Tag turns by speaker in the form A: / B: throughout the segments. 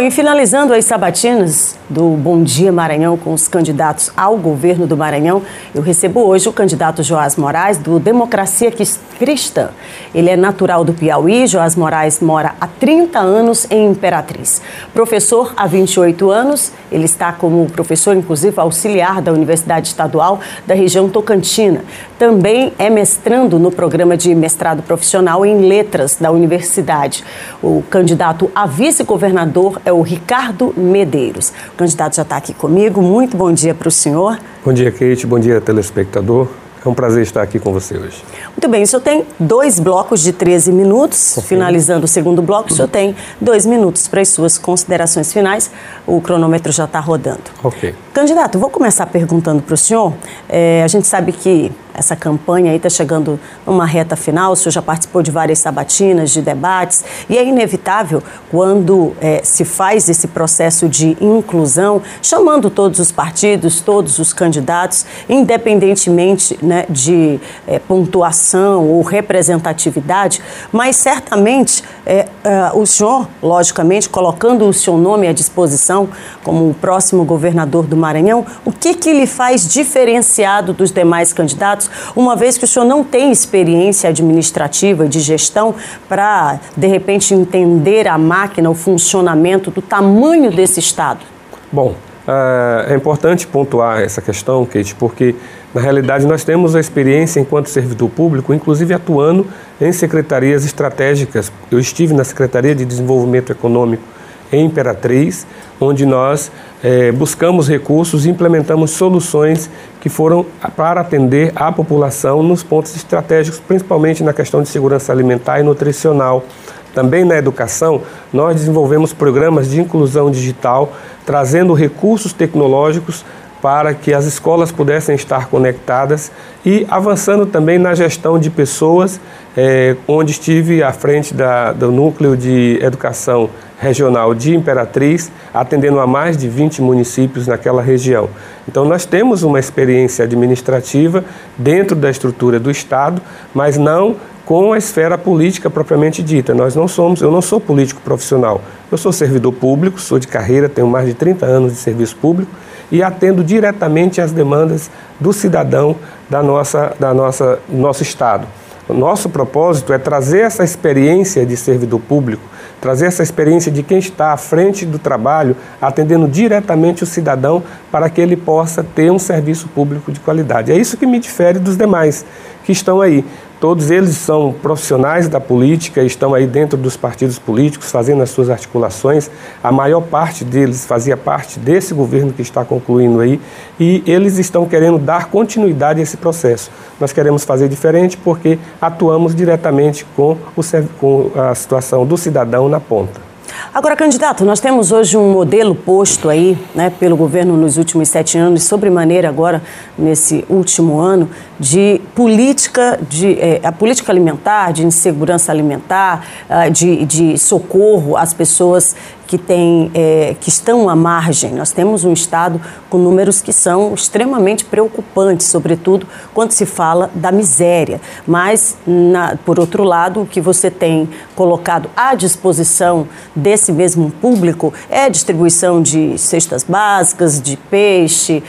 A: e finalizando as sabatinas do Bom Dia Maranhão com os candidatos ao governo do Maranhão, eu recebo hoje o candidato Joás Moraes, do Democracia Cristã. Ele é natural do Piauí. Joás Moraes mora há 30 anos em Imperatriz. Professor há 28 anos, ele está como professor, inclusive, auxiliar da Universidade Estadual da região Tocantina. Também é mestrando no programa de mestrado profissional em letras da universidade. O candidato a vice-governador é o Ricardo Medeiros. O candidato já está aqui comigo. Muito bom dia para o senhor.
B: Bom dia, Kate. Bom dia, telespectador. É um prazer estar aqui com você hoje.
A: Muito bem, o senhor tem 2 blocos de 13 minutos. Okay. Finalizando o segundo bloco, o senhor tem 2 minutos para as suas considerações finais. O cronômetro já está rodando.
B: Ok.
A: Candidato, vou começar perguntando para o senhor. A gente sabe que essa campanha aí está chegando numa reta final. O senhor já participou de várias sabatinas, de debates, e é inevitável quando se faz esse processo de inclusão, chamando todos os partidos, todos os candidatos, independentemente, né, de pontuação ou representatividade, mas certamente o senhor, logicamente, colocando o seu nome à disposição como o próximo governador do Maranhão, o que lhe faz diferenciado dos demais candidatos, uma vez que o senhor não tem experiência administrativa de gestão para, de repente, entender a máquina, o funcionamento do tamanho desse Estado?
B: Bom, é importante pontuar essa questão, Kate, porque, na realidade, nós temos a experiência enquanto servidor público, inclusive atuando em secretarias estratégicas. Eu estive na Secretaria de Desenvolvimento Econômico em Imperatriz, onde nós buscamos recursos e implementamos soluções que foram para atender a população nos pontos estratégicos, principalmente na questão de segurança alimentar e nutricional. Também na educação, nós desenvolvemos programas de inclusão digital, trazendo recursos tecnológicos para que as escolas pudessem estar conectadas e avançando também na gestão de pessoas, onde estive à frente do Núcleo de Educação Regional de Imperatriz, atendendo a mais de 20 municípios naquela região. Então, nós temos uma experiência administrativa dentro da estrutura do Estado, mas não com a esfera política propriamente dita. Eu não sou político profissional, eu sou servidor público, sou de carreira, tenho mais de 30 anos de serviço público e atendo diretamente às demandas do cidadão do nosso Estado. O nosso propósito é trazer essa experiência de servidor público, trazer essa experiência de quem está à frente do trabalho, atendendo diretamente o cidadão para que ele possa ter um serviço público de qualidade. É isso que me difere dos demais que estão aí. Todos eles são profissionais da política, estão aí dentro dos partidos políticos, fazendo as suas articulações. A maior parte deles fazia parte desse governo que está concluindo aí e eles estão querendo dar continuidade a esse processo. Nós queremos fazer diferente porque atuamos diretamente com a situação do cidadão na ponta.
A: Agora, candidato, nós temos hoje um modelo posto aí, né, pelo governo nos últimos 7 anos, sobremaneira agora, nesse último ano, de política, a política alimentar, de insegurança alimentar, de socorro às pessoas que estão à margem. Nós temos um Estado com números que são extremamente preocupantes, sobretudo quando se fala da miséria. Mas, por outro lado, o que você tem colocado à disposição desse mesmo público é a distribuição de cestas básicas, de peixe,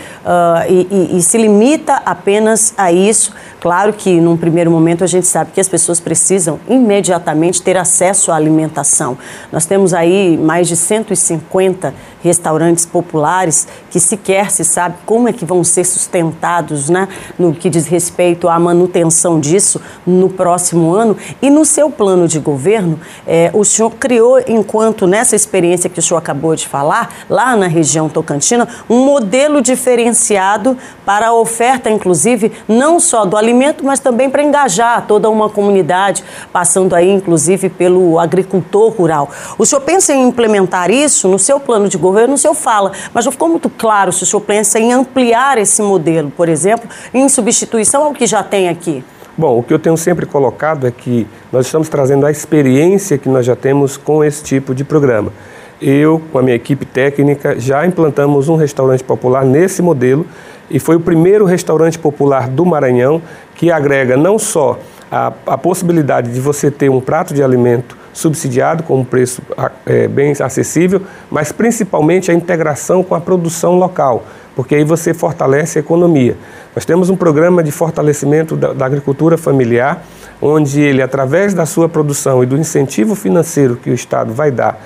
A: e se limita apenas a isso. Claro que, num primeiro momento, a gente sabe que as pessoas precisam imediatamente ter acesso à alimentação. Nós temos aí mais de 150 restaurantes populares que sequer se sabe como é que vão ser sustentados, né, no que diz respeito à manutenção disso no próximo ano. E no seu plano de governo, o senhor criou, enquanto nessa experiência que o senhor acabou de falar, lá na região Tocantina, um modelo diferenciado para a oferta, inclusive, não só do alimento, mas também para engajar toda uma comunidade, passando aí, inclusive, pelo agricultor rural. O senhor pensa em implementar isso no seu plano de governo? O senhor fala, mas não ficou muito claro se o senhor pensa em ampliar esse modelo, por exemplo, em substituição ao que já tem aqui.
B: Bom, o que eu tenho sempre colocado é que nós estamos trazendo a experiência que nós já temos com esse tipo de programa. Eu, com a minha equipe técnica, já implantamos um restaurante popular nesse modelo e foi o primeiro restaurante popular do Maranhão que agrega não só a possibilidade de você ter um prato de alimento subsidiado, com um preço bem acessível, mas principalmente a integração com a produção local, porque aí você fortalece a economia. Nós temos um programa de fortalecimento da agricultura familiar, onde ele, através da sua produção e do incentivo financeiro que o Estado vai dar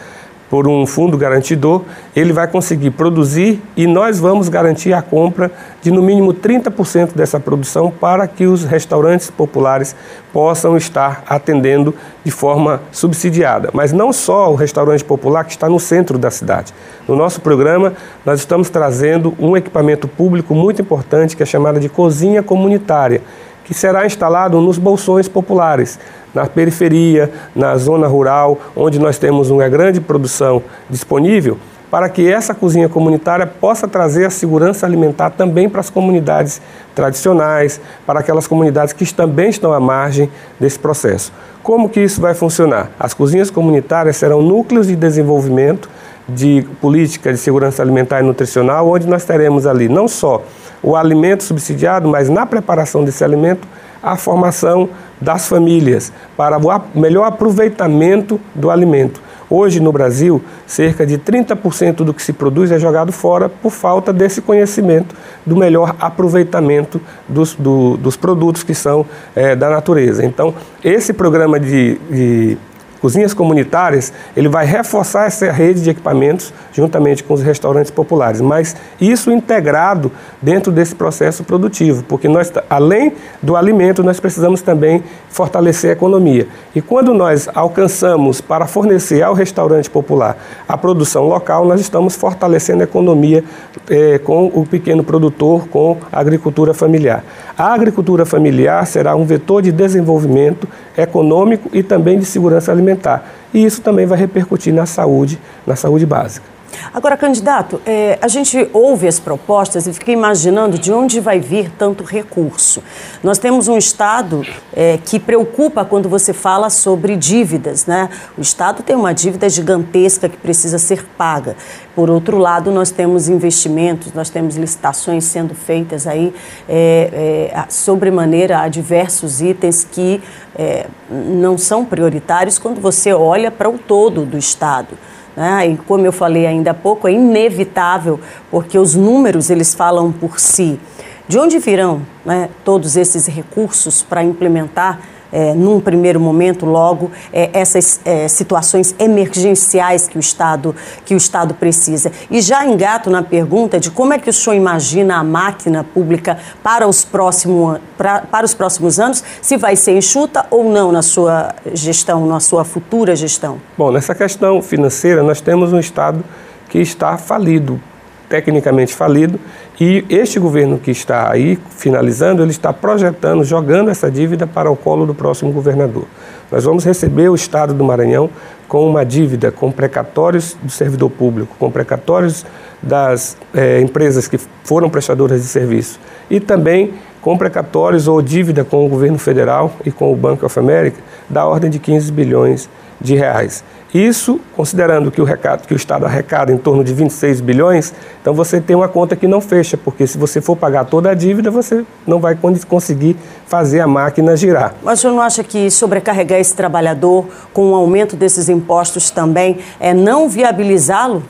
B: por um fundo garantidor, ele vai conseguir produzir e nós vamos garantir a compra de no mínimo 30% dessa produção para que os restaurantes populares possam estar atendendo de forma subsidiada. Mas não só o restaurante popular que está no centro da cidade. No nosso programa, nós estamos trazendo um equipamento público muito importante que é chamado de cozinha comunitária, que será instalado nos bolsões populares, na periferia, na zona rural, onde nós temos uma grande produção disponível, para que essa cozinha comunitária possa trazer a segurança alimentar também para as comunidades tradicionais, para aquelas comunidades que também estão à margem desse processo. Como que isso vai funcionar? As cozinhas comunitárias serão núcleos de desenvolvimento de política de segurança alimentar e nutricional, onde nós teremos ali não só o alimento subsidiado, mas na preparação desse alimento, a formação das famílias para o melhor aproveitamento do alimento. Hoje no Brasil, cerca de 30% do que se produz é jogado fora por falta desse conhecimento do melhor aproveitamento dos produtos que são da natureza. Então, esse programa de cozinhas comunitárias, ele vai reforçar essa rede de equipamentos juntamente com os restaurantes populares, mas isso integrado dentro desse processo produtivo, porque nós, além do alimento, nós precisamos também fortalecer a economia. E quando nós alcançamos para fornecer ao restaurante popular a produção local, nós estamos fortalecendo a economia com o pequeno produtor, com a agricultura familiar. A agricultura familiar será um vetor de desenvolvimento econômico e também de segurança alimentar. E isso também vai repercutir na saúde básica.
A: Agora, candidato, a gente ouve as propostas e fica imaginando de onde vai vir tanto recurso. Nós temos um Estado que preocupa quando você fala sobre dívidas, né? O Estado tem uma dívida gigantesca que precisa ser paga. Por outro lado, nós temos investimentos, nós temos licitações sendo feitas aí sobremaneira a diversos itens que não são prioritários quando você olha para o todo do Estado. E como eu falei ainda há pouco, é inevitável, porque os números eles falam por si. De onde virão, né, todos esses recursos para implementar, num primeiro momento, logo, essas situações emergenciais que o Estado precisa? E já engato na pergunta de como é que o senhor imagina a máquina pública para os próximos anos, se vai ser enxuta ou não na sua gestão, na sua futura gestão? Bom, nessa questão financeira, nós temos um Estado que está falido, tecnicamente falido, e este governo que está aí finalizando, ele está projetando, jogando essa dívida para o colo do próximo governador. Nós vamos receber o Estado do Maranhão com uma dívida com precatórios do servidor público, com precatórios das empresas que foram prestadoras de serviço e também com precatórios ou dívida com o governo federal e com o Bank of America da ordem de 15 bilhões de reais. Isso, considerando que o Estado arrecada em torno de 26 bilhões, então você tem uma conta que não fecha, porque se você for pagar toda a dívida, você não vai conseguir fazer a máquina girar. Mas o senhor não acha que sobrecarregar esse trabalhador com o aumento desses impostos também é não viabilizá-lo?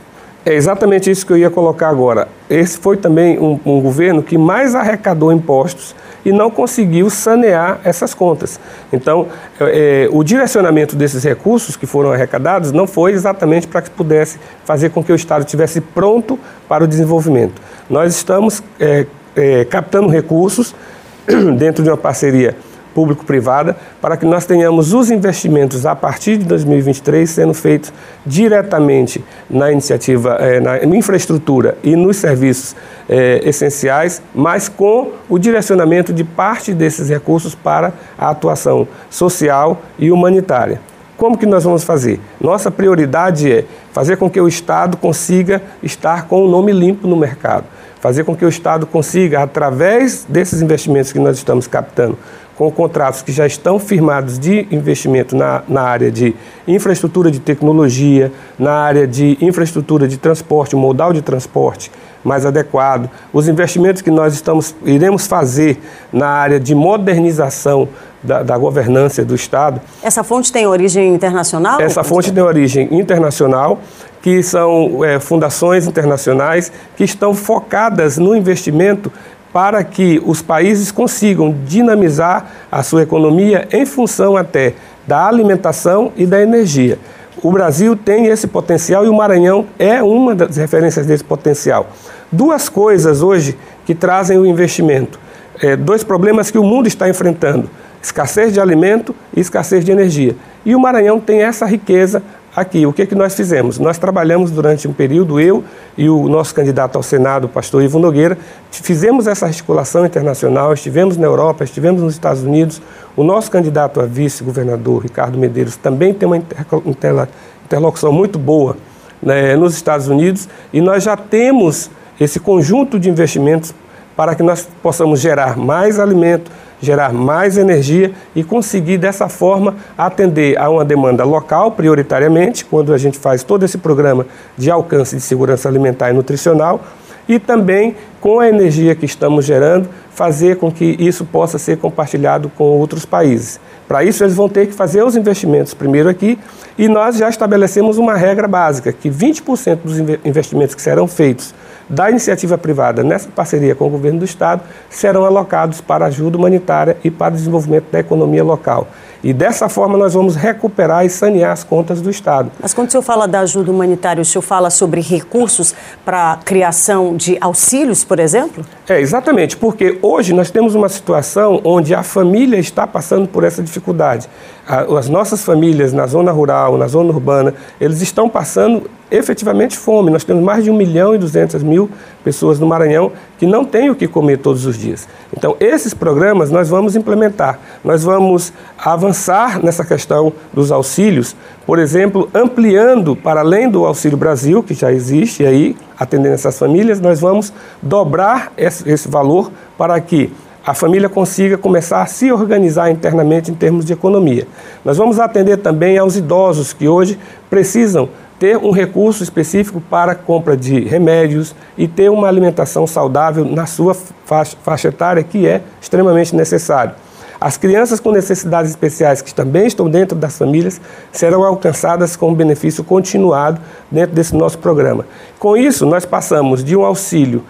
A: É exatamente isso que eu ia colocar agora. Esse foi também um governo que mais arrecadou impostos e não conseguiu sanear essas contas. Então, o direcionamento desses recursos que foram arrecadados não foi exatamente para que pudesse fazer com que o Estado estivesse pronto para o desenvolvimento. Nós estamos captando recursos dentro de uma parceria público-privada, para que nós tenhamos os investimentos a partir de 2023 sendo feitos diretamente na iniciativa, na infraestrutura e nos serviços essenciais, mas com o direcionamento de parte desses recursos para a atuação social e humanitária. Como que nós vamos fazer? Nossa prioridade é fazer com que o Estado consiga estar com o nome limpo no mercado, fazer com que o Estado consiga, através desses investimentos que nós estamos captando,
B: com contratos que já estão firmados de investimento na área de infraestrutura de tecnologia, na área de infraestrutura de transporte, modal de transporte mais adequado, os investimentos que nós iremos fazer na área de modernização da governança do Estado.
A: Essa fonte tem origem internacional?
B: Essa fonte tem origem internacional, que são fundações internacionais que estão focadas no investimento para que os países consigam dinamizar a sua economia em função até da alimentação e da energia. O Brasil tem esse potencial e o Maranhão é uma das referências desse potencial. Duas coisas hoje que trazem o investimento, dois problemas que o mundo está enfrentando: escassez de alimento e escassez de energia. E o Maranhão tem essa riqueza aqui. O que nós fizemos? Nós trabalhamos durante um período, eu e o nosso candidato ao Senado, o pastor Ivo Nogueira, fizemos essa articulação internacional, estivemos na Europa, estivemos nos Estados Unidos. O nosso candidato a vice-governador, Ricardo Medeiros, também tem uma interlocução muito boa, né, nos Estados Unidos, e nós já temos esse conjunto de investimentos para que nós possamos gerar mais alimento, gerar mais energia e conseguir dessa forma atender a uma demanda local prioritariamente, quando a gente faz todo esse programa de alcance de segurança alimentar e nutricional, e também com a energia que estamos gerando, fazer com que isso possa ser compartilhado com outros países. Para isso eles vão ter que fazer os investimentos primeiro aqui, e nós já estabelecemos uma regra básica, que 20% dos investimentos que serão feitos da iniciativa privada nessa parceria com o governo do Estado serão alocados para ajuda humanitária e para o desenvolvimento da economia local. E dessa forma nós vamos recuperar e sanear as contas do Estado.
A: Mas quando o senhor fala da ajuda humanitária, o senhor fala sobre recursos para a criação de auxílios, por exemplo?
B: Exatamente, porque hoje nós temos uma situação onde a família está passando por essa dificuldade. As nossas famílias na zona rural, na zona urbana, eles estão passando efetivamente fome. Nós temos mais de 1.200.000 pessoas no Maranhão que não têm o que comer todos os dias. Então, esses programas nós vamos implementar. Nós vamos avançar nessa questão dos auxílios, por exemplo, ampliando para além do Auxílio Brasil, que já existe, e aí, atendendo essas famílias, nós vamos dobrar esse valor para que a família consiga começar a se organizar internamente em termos de economia. Nós vamos atender também aos idosos que hoje precisam ter um recurso específico para a compra de remédios e ter uma alimentação saudável na sua faixa etária, que é extremamente necessário. As crianças com necessidades especiais, que também estão dentro das famílias, serão alcançadas com um benefício continuado dentro desse nosso programa. Com isso, nós passamos de um auxílio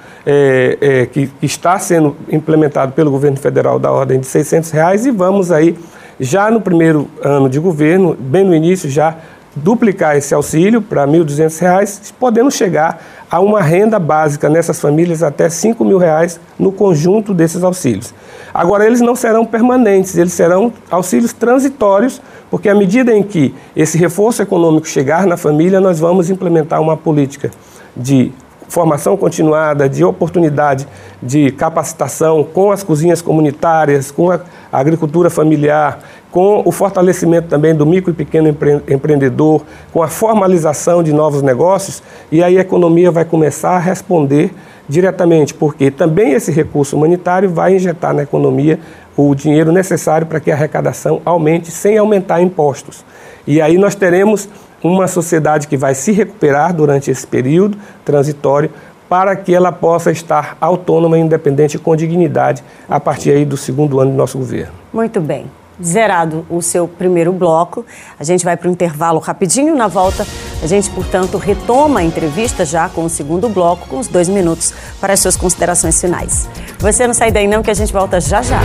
B: que está sendo implementado pelo governo federal da ordem de R$600 e vamos aí, já no primeiro ano de governo, bem no início, já duplicar esse auxílio para R$1.200, podendo chegar a uma renda básica nessas famílias até R$5.000 no conjunto desses auxílios. Agora, eles não serão permanentes, eles serão auxílios transitórios, porque à medida em que esse reforço econômico chegar na família, nós vamos implementar uma política de formação continuada, de oportunidade de capacitação com as cozinhas comunitárias, com a agricultura familiar, com o fortalecimento também do micro e pequeno empreendedor, com a formalização de novos negócios, e aí a economia vai começar a responder diretamente, porque também esse recurso humanitário vai injetar na economia o dinheiro necessário para que a arrecadação aumente sem aumentar impostos. E aí nós teremos uma sociedade que vai se recuperar durante esse período transitório para que ela possa estar autônoma e independente com dignidade a partir aí do segundo ano do nosso governo.
A: Muito bem. Zerado o seu primeiro bloco, a gente vai para o intervalo rapidinho. Na volta, a gente, portanto, retoma a entrevista já com o segundo bloco, com os 2 minutos para as suas considerações finais. Você não sai daí não, que a gente volta já já.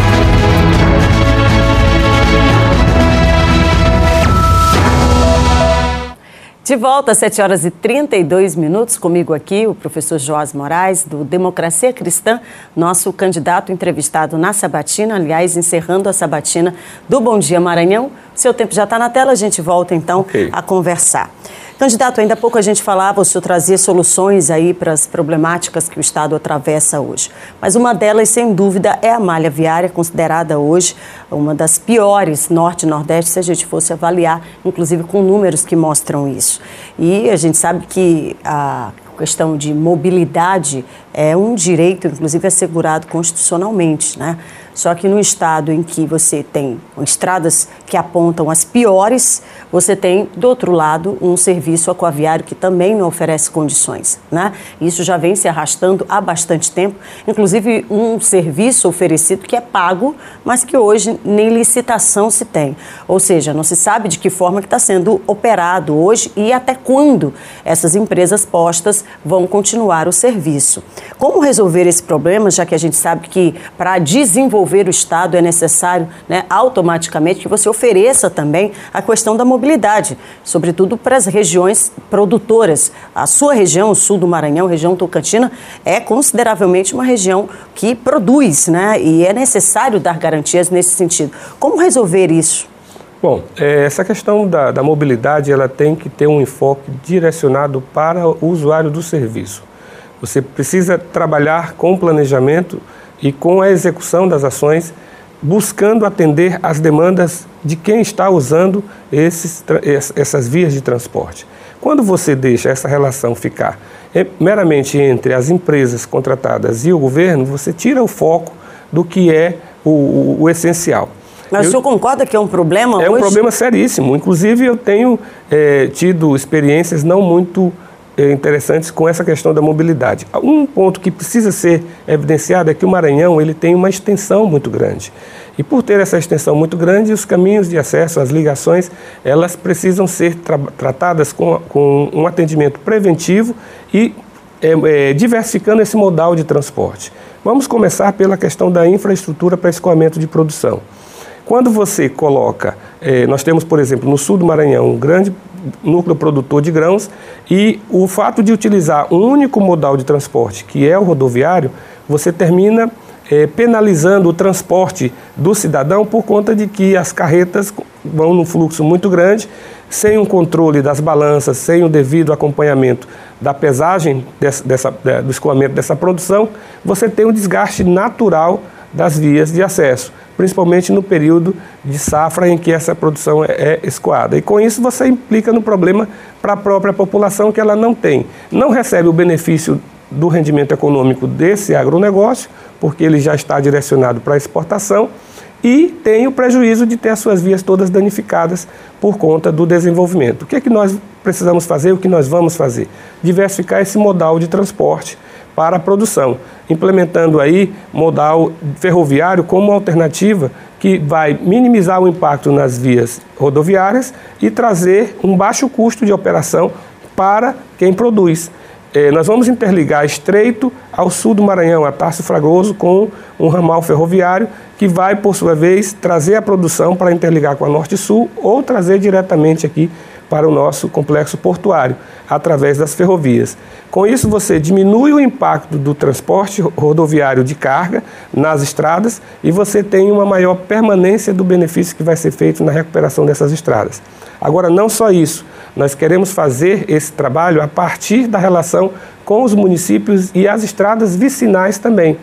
A: De volta às 7h32, comigo aqui o professor Joás Moraes, do Democracia Cristã, nosso candidato entrevistado na sabatina, aliás, encerrando a sabatina do Bom Dia Maranhão. Seu tempo já está na tela, a gente volta então a conversar. Candidato, ainda há pouco a gente falava, o senhor trazia soluções aí para as problemáticas que o Estado atravessa hoje. Mas uma delas, sem dúvida, é a malha viária, considerada hoje uma das piores norte e nordeste, se a gente fosse avaliar, inclusive com números que mostram isso. E a gente sabe que a questão de mobilidade é um direito, inclusive, assegurado constitucionalmente, né? Só que no estado em que você tem estradas que apontam as piores, você tem, do outro lado, um serviço aquaviário que também não oferece condições, né? Isso já vem se arrastando há bastante tempo, inclusive um serviço oferecido que é pago, mas que hoje nem licitação se tem. Ou seja, não se sabe de que forma que está sendo operado hoje e até quando essas empresas postas vão continuar o serviço. Como resolver esse problema, já que a gente sabe que para desenvolver o Estado é necessário, né, automaticamente que você ofereça também a questão da mobilidade, sobretudo para as regiões produtoras. A sua região, o sul do Maranhão, região Tocantina, é consideravelmente uma região que produz, né, e é necessário dar garantias nesse sentido. Como resolver isso?
B: Bom, essa questão da mobilidade, ela tem que ter um enfoque direcionado para o usuário do serviço. Você precisa trabalhar com o planejamento e com a execução das ações, buscando atender às demandas de quem está usando essas vias de transporte. Quando você deixa essa relação ficar meramente entre as empresas contratadas e o governo, você tira o foco do que é o essencial.
A: Mas o senhor concorda que é um problema hoje?
B: É um problema seríssimo. Inclusive, eu tenho tido experiências não muito interessantes com essa questão da mobilidade. Um ponto que precisa ser evidenciado é que o Maranhão ele tem uma extensão muito grande. E por ter essa extensão muito grande, os caminhos de acesso, as ligações, elas precisam ser tratadas com um atendimento preventivo e diversificando esse modal de transporte. Vamos começar pela questão da infraestrutura para escoamento de produção. Quando você coloca, nós temos, por exemplo, no sul do Maranhão, um grande núcleo produtor de grãos e o fato de utilizar um único modal de transporte, que é o rodoviário, você termina penalizando o transporte do cidadão por conta de que as carretas vão num fluxo muito grande, sem um controle das balanças, sem o devido acompanhamento da pesagem do escoamento dessa produção, você tem um desgaste natural das vias de acesso, principalmente no período de safra em que essa produção é escoada. E com isso você implica no problema para a própria população que ela não recebe o benefício do rendimento econômico desse agronegócio, porque ele já está direcionado para a exportação, e tem o prejuízo de ter as suas vias todas danificadas por conta do desenvolvimento. O que é que nós precisamos fazer, o que nós vamos fazer? Diversificar esse modal de transporte para a produção, implementando aí modal ferroviário como alternativa que vai minimizar o impacto nas vias rodoviárias e trazer um baixo custo de operação para quem produz. Nós vamos interligar Estreito ao sul do Maranhão, a Tarso Fragoso, com um ramal ferroviário que vai, por sua vez, trazer a produção para interligar com a Norte-Sul ou trazer diretamente aqui para o nosso complexo portuário, através das ferrovias. Com isso, você diminui o impacto do transporte rodoviário de carga nas estradas e você tem uma maior permanência do benefício que vai ser feito na recuperação dessas estradas. Agora, não só isso, nós queremos fazer esse trabalho a partir da relação com os municípios e as estradas vicinais também.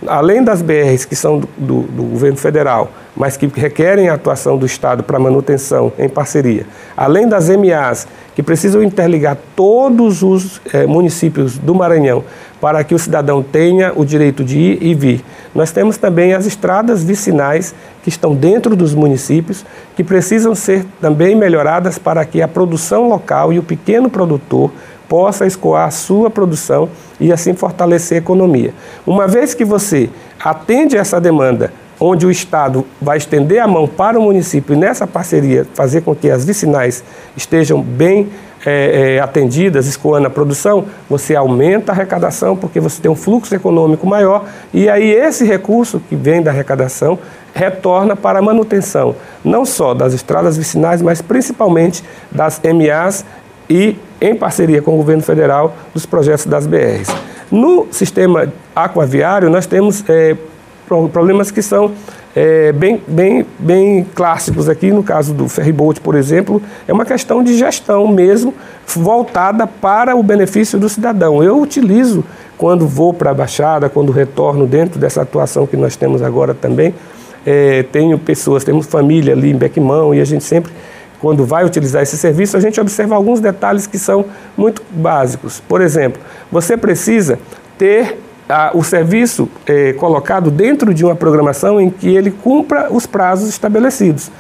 B: Além das BRs que são do governo federal, mas que requerem a atuação do Estado para manutenção em parceria, além das MAs, que precisam interligar todos os municípios do Maranhão para que o cidadão tenha o direito de ir e vir. Nós temos também as estradas vicinais que estão dentro dos municípios, que precisam ser também melhoradas para que a produção local e o pequeno produtor possa escoar a sua produção e assim fortalecer a economia. Uma vez que você atende essa demanda, onde o Estado vai estender a mão para o município e nessa parceria fazer com que as vicinais estejam bem atendidas, escoando a produção, você aumenta a arrecadação porque você tem um fluxo econômico maior e aí esse recurso que vem da arrecadação retorna para a manutenção, não só das estradas vicinais, mas principalmente das MAs e, em parceria com o governo federal, dos projetos das BRs. No sistema aquaviário, nós temos problemas que são bem clássicos aqui. No caso do ferryboat, por exemplo, é uma questão de gestão mesmo, voltada para o benefício do cidadão. Eu utilizo, quando vou para a Baixada, quando retorno dentro dessa atuação que nós temos agora também, temos família ali em Bequimão e a gente sempre, quando vai utilizar esse serviço, a gente observa alguns detalhes que são muito básicos. Por exemplo, você precisa ter o serviço colocado dentro de uma programação em que ele cumpra os prazos estabelecidos.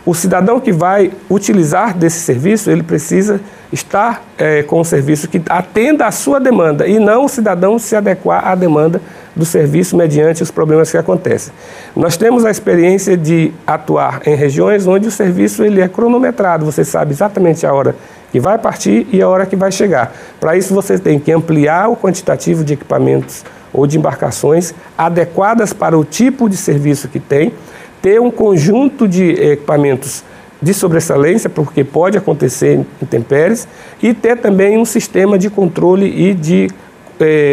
B: O cidadão que vai utilizar desse serviço, ele precisa estar com um serviço que atenda à sua demanda e não o cidadão se adequar à demanda do serviço mediante os problemas que acontecem. Nós temos a experiência de atuar em regiões onde o serviço ele é cronometrado, você sabe exatamente a hora que vai partir e a hora que vai chegar. Para isso você tem que ampliar o quantitativo de equipamentos ou de embarcações adequadas para o tipo de serviço que tem, ter um conjunto de equipamentos de sobressalência, porque pode acontecer intempéries, e ter também um sistema de controle e de,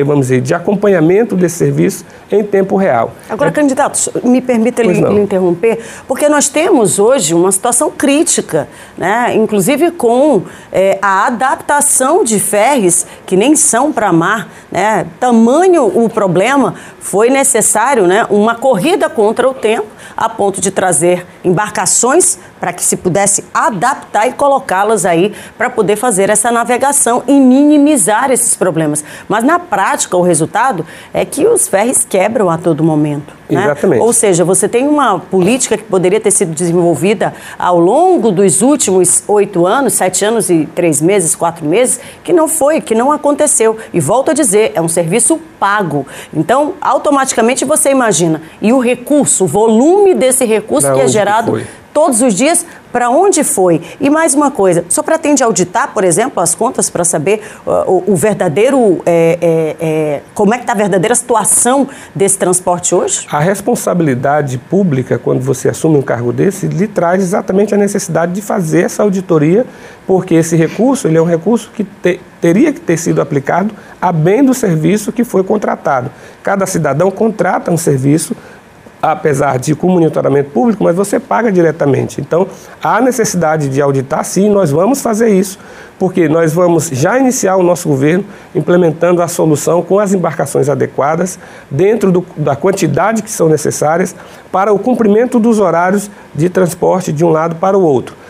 B: vamos dizer, de acompanhamento desse serviço em tempo real.
A: Agora, candidato, me permita lhe interromper, porque nós temos hoje uma situação crítica, né? Inclusive com a adaptação de ferries que nem são para mar, né? Tamanho o problema, foi necessário, né, uma corrida contra o tempo, a ponto de trazer embarcações para que se pudesse adaptar e colocá-las aí para poder fazer essa navegação e minimizar esses problemas. Mas na prática o resultado é que os ferries quebram a todo momento, né?
B: Exatamente.
A: Ou seja, você tem uma política que poderia ter sido desenvolvida ao longo dos últimos 8 anos, 7 anos e 3 meses, 4 meses, que não foi, que não aconteceu. E volto a dizer, é um serviço pago. Então, automaticamente você imagina, e o recurso, o volume desse recurso que é gerado todos os dias, para onde foi? E mais uma coisa, só pretende auditar, por exemplo, as contas para saber o verdadeiro, como é que está a verdadeira situação desse transporte hoje?
B: A responsabilidade pública, quando você assume um cargo desse, lhe traz exatamente a necessidade de fazer essa auditoria, porque esse recurso, ele é um recurso que teria que ter sido aplicado a bem do serviço que foi contratado. Cada cidadão contrata um serviço, apesar de com monitoramento público, mas você paga diretamente. Então, há necessidade de auditar, sim, nós vamos fazer isso, porque nós vamos já iniciar o nosso governo implementando a solução com as embarcações adequadas, dentro da quantidade que são necessárias para o cumprimento dos horários de transporte de um lado para o outro.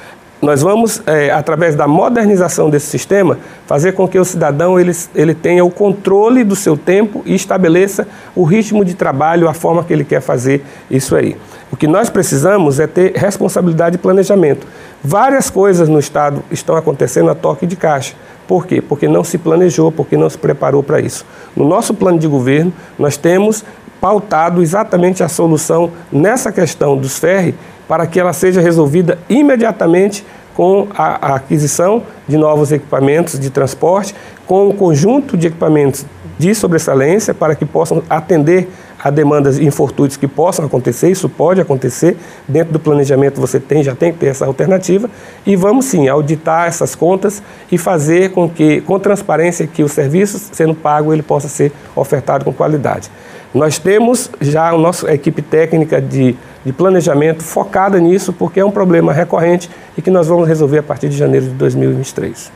B: Nós vamos, através da modernização desse sistema, fazer com que o cidadão ele tenha o controle do seu tempo e estabeleça o ritmo de trabalho, a forma que ele quer fazer isso aí. O que nós precisamos é ter responsabilidade e planejamento. Várias coisas no Estado estão acontecendo a toque de caixa. Por quê? Porque não se planejou, porque não se preparou para isso. No nosso plano de governo, nós temos pautado exatamente a solução nessa questão dos ferries, para que ela seja resolvida imediatamente com a aquisição de novos equipamentos de transporte, com um conjunto de equipamentos de sobressalência para que possam atender a demandas e infortúnios que possam acontecer. Isso pode acontecer, dentro do planejamento você já tem que ter essa alternativa, e vamos sim auditar essas contas e fazer com que, com transparência, que o serviço sendo pago ele possa ser ofertado com qualidade. Nós temos já a nossa equipe técnica de planejamento focada nisso, porque é um problema recorrente e que nós vamos resolver a partir de janeiro de 2023.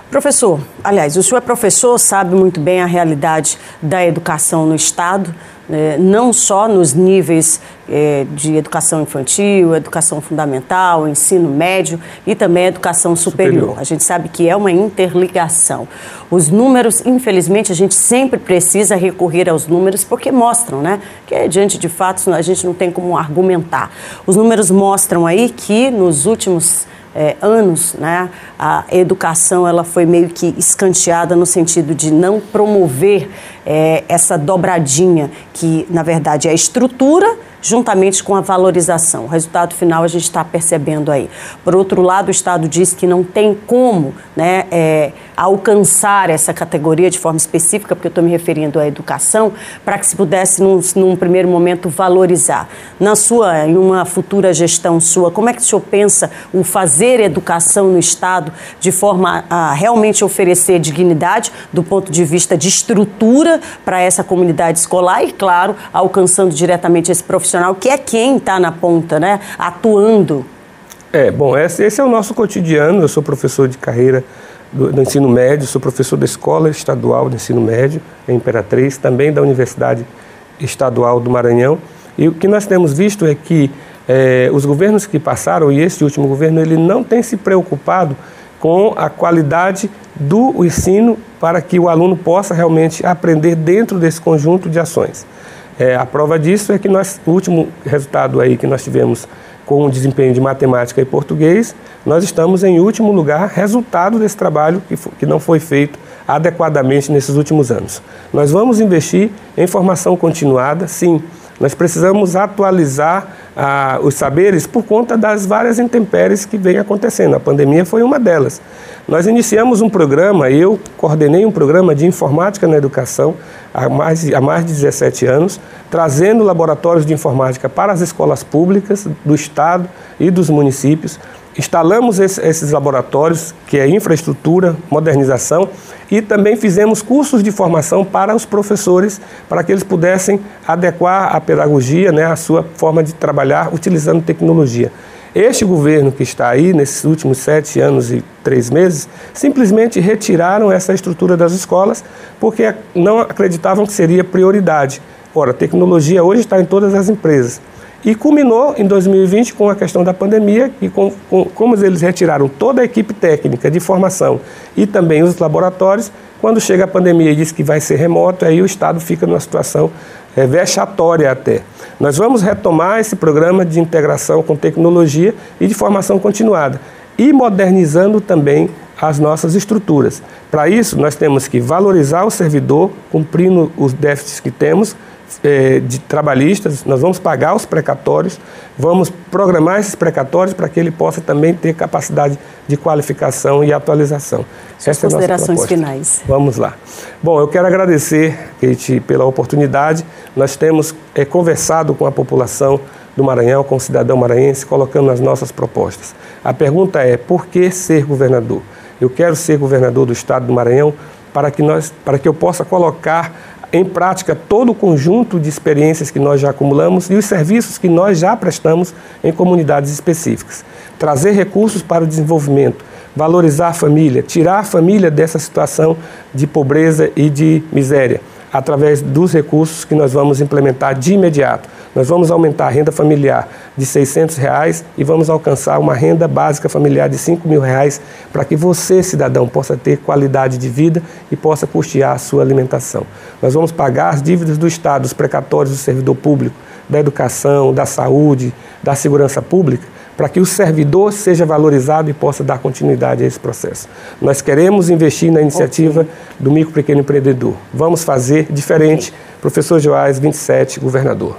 A: Professor, aliás, o senhor é professor, sabe muito bem a realidade da educação no Estado, não só nos níveis de educação infantil, educação fundamental, ensino médio e também educação superior. A gente sabe que é uma interligação. Os números, infelizmente, a gente sempre precisa recorrer aos números porque mostram, né, que diante de fatos a gente não tem como argumentar. Os números mostram aí que nos últimos anos, né, a educação ela foi meio que escanteada no sentido de não promover essa dobradinha que, na verdade, é a estrutura juntamente com a valorização. O resultado final a gente está percebendo aí. Por outro lado, o Estado diz que não tem como, né, alcançar essa categoria de forma específica, porque eu estou me referindo à educação, para que se pudesse, num primeiro momento, valorizar. Em uma futura gestão sua, como é que o senhor pensa o fazer educação no Estado de forma a realmente oferecer dignidade do ponto de vista de estrutura para essa comunidade escolar e, claro, alcançando diretamente esse profissional, que é quem está na ponta, né, atuando?
B: Bom, esse é o nosso cotidiano. Eu sou professor de carreira do ensino médio, sou professor da Escola Estadual de Ensino Médio, em Imperatriz, também da Universidade Estadual do Maranhão. E o que nós temos visto é que os governos que passaram, e este último governo, ele não tem se preocupado com a qualidade do ensino para que o aluno possa realmente aprender dentro desse conjunto de ações. A prova disso é que o último resultado aí que nós tivemos com o desempenho de matemática e português, nós estamos em último lugar, resultado desse trabalho que não foi feito adequadamente nesses últimos anos. Nós vamos investir em formação continuada, sim. Nós precisamos atualizar os saberes por conta das várias intempéries que vêm acontecendo. A pandemia foi uma delas. Nós iniciamos um programa, eu coordenei um programa de informática na educação há mais de 17 anos, trazendo laboratórios de informática para as escolas públicas do Estado e dos municípios. Instalamos esses laboratórios, que é infraestrutura, modernização, e também fizemos cursos de formação para os professores, para que eles pudessem adequar a pedagogia, né, a sua forma de trabalhar utilizando tecnologia. Este governo que está aí, nesses últimos 7 anos e 3 meses, simplesmente retiraram essa estrutura das escolas porque não acreditavam que seria prioridade. Ora, a tecnologia hoje está em todas as empresas. E culminou em 2020 com a questão da pandemia e como eles retiraram toda a equipe técnica de formação e também os laboratórios, quando chega a pandemia e diz que vai ser remoto, aí o Estado fica numa situação vexatória até. Nós vamos retomar esse programa de integração com tecnologia e de formação continuada e modernizando também as nossas estruturas. Para isso, nós temos que valorizar o servidor, cumprindo os déficits que temos, de trabalhistas, nós vamos pagar os precatórios, vamos programar esses precatórios para que ele possa também ter capacidade de qualificação e atualização.
A: Suas considerações finais.
B: Vamos lá. Bom, eu quero agradecer, Kate, pela oportunidade. Nós temos conversado com a população do Maranhão, com o cidadão maranhense, colocando as nossas propostas. A pergunta é, por que ser governador? Eu quero ser governador do estado do Maranhão para que eu possa colocar em prática todo o conjunto de experiências que nós já acumulamos e os serviços que nós já prestamos em comunidades específicas. Trazer recursos para o desenvolvimento, valorizar a família, tirar a família dessa situação de pobreza e de miséria, através dos recursos que nós vamos implementar de imediato. Nós vamos aumentar a renda familiar de R$ 600 e vamos alcançar uma renda básica familiar de R$ 5.000 para que você, cidadão, possa ter qualidade de vida e possa custear a sua alimentação. Nós vamos pagar as dívidas do Estado, os precatórios do servidor público, da educação, da saúde, da segurança pública, para que o servidor seja valorizado e possa dar continuidade a esse processo. Nós queremos investir na iniciativa do micro e pequeno empreendedor. Vamos fazer diferente. Professor Joás, 27, governador.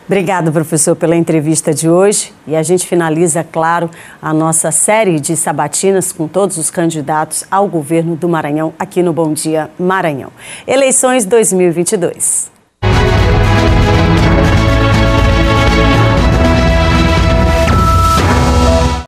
A: Obrigada, professor, pela entrevista de hoje. E a gente finaliza, claro, a nossa série de sabatinas com todos os candidatos ao governo do Maranhão aqui no Bom Dia Maranhão. Eleições 2022.